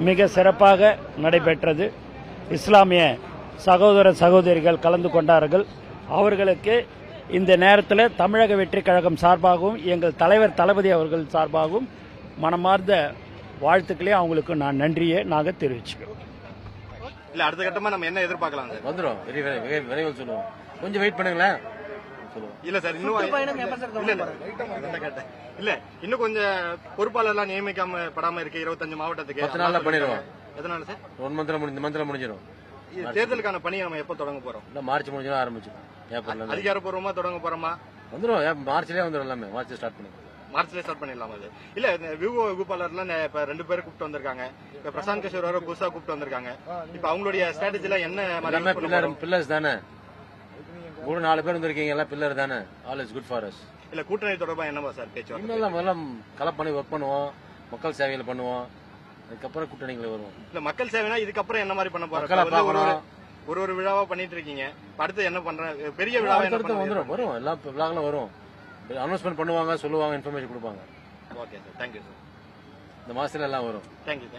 மிக சிறப்பாக நடைபெற்றது. இஸ்லாமிய சகோதர சகோதரிகள் கலந்து கொண்டார்கள். அவர்களுக்கு இந்த நேரத்தில் தமிழக வெற்றி கழகம் சார்பாகவும் எங்கள் தலைவர் தளபதி அவர்கள் சார்பாகவும் மனமார்ந்த வாழ்த்துக்களே அவங்களுக்கு நான் நன்றியை நாங்கள் தெரிவிச்சுக்கிறோம். இல்ல அடுத்த கட்டமா நம்ம என்ன எதிர்பார்க்கலாம் சார்? வந்துடும், விரைவில் சொல்லுவோம். கொஞ்சம் வெயிட் பண்ணுங்களேன். இல்ல சார், இன்னும் இல்ல இன்னும் கொஞ்சம் பொறுப்பாளர்லாம் நியமிக்காம படாம இருக்கு 25 மாவட்டத்துக்கு. 10 நாள்ல பண்ணிடுவோம். எதனால சார்? இந்த மந்த்ல முடிஞ்சிடும். தேர்தலுக்கான பணி நம்ம எப்ப தொடங்க போறோம்? இல்ல மார்ச் முடிஞ்சுதான் ஆரம்பிச்சிடும். ஏப்ரல் அதிகாரப்பூர்வமா தொடங்க போறோமா? வந்துடும், மார்ச்லயே வந்துடும். எல்லாமே மார்ச்ல ஸ்டார்ட் பண்ணுவோம். மார்ச்ல ஸ்டார்ட் பண்ணிடலாம். அது இல்ல விவோ வகுப்பாளர்லாம் இப்ப 2 பேரும் கூப்பிட்டு வந்திருக்காங்க. இப்ப பிரசாந்த் கிஷோர் வர புதுசா கூப்பிட்டு வந்திருக்காங்க. இப்ப அவங்களுடைய ஸ்ட்ராட்டஜில என்ன பில்லர்ஸ் தானே? 3-4 பேர் வந்திருக்கீங்க, எல்லாம் பில்லர் தானே. All is good for us. இல்ல கூட்டணி தொடர்பா என்னமா சார் பேச்சு? முதல்ல கலெக்ட் பண்ணி ஒர்க் பண்ணுவோம், மக்கள் சேவைகள் பண்ணுவோம், அதுக்கப்புறம் கூட்டணிகள் வருவோம். இல்ல மக்கள் சேவைனா இதுக்கப்புறம் என்ன மாதிரி பண்ண போறோம்? ஒரு விழாவா பண்ணிட்டு இருக்கீங்க. அடுத்து என்ன பண்ற? பெரிய விழாவா வரும், எல்லா விழாக்களும் வரும். அனௌன்ஸ்மெண்ட் பண்ணுவாங்க, சொல்லுவாங்க, இன்ஃபர்மேஷன் கொடுப்பாங்க. Okay sir, thank you sir. இந்த மாசத்துல எல்லாம் வரும். தேங்க்யூ.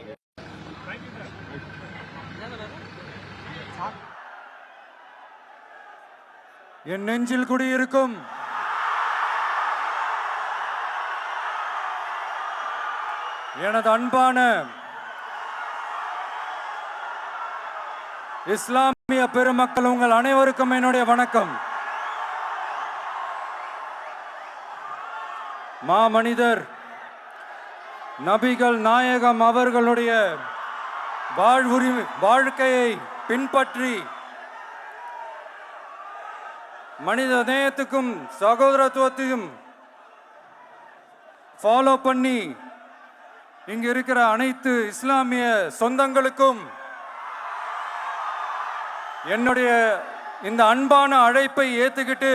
என் நெஞ்சில் குடியிருக்கும் எனது அன்பான இஸ்லாமிய பெருமக்கள், உங்கள் அனைவருக்கும் என்னுடைய வணக்கம். மாமனிதர் நபிகள் நாயகம் அவர்களுடைய வாழ்க்கையை பின்பற்றி மனித நேயத்துக்கும் சகோதரத்துவத்தையும் ஃபாலோ பண்ணி இங்க இருக்கிற அனைத்து இஸ்லாமிய சொந்தங்களுக்கும் என்னுடைய இந்த அன்பான அழைப்பை ஏத்துக்கிட்டு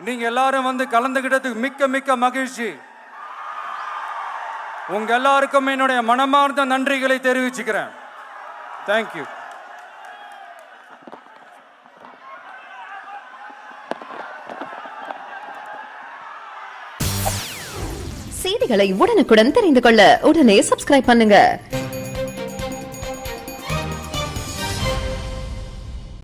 நீங்க எல்லாரும் வந்து கலந்துகிட்டதுக்கு மிக்க மிக்க மகிழ்ச்சி. உங்க எல்லாருக்கும் என்னுடைய மனமார்ந்த நன்றிகளை தெரிவிச்சுக்கிறேன். தேங்க்யூ. செய்திகளை உடனுக்குடன் தெரிந்து கொள்ள உடனே சப்ஸ்கிரைப் பண்ணுங்க.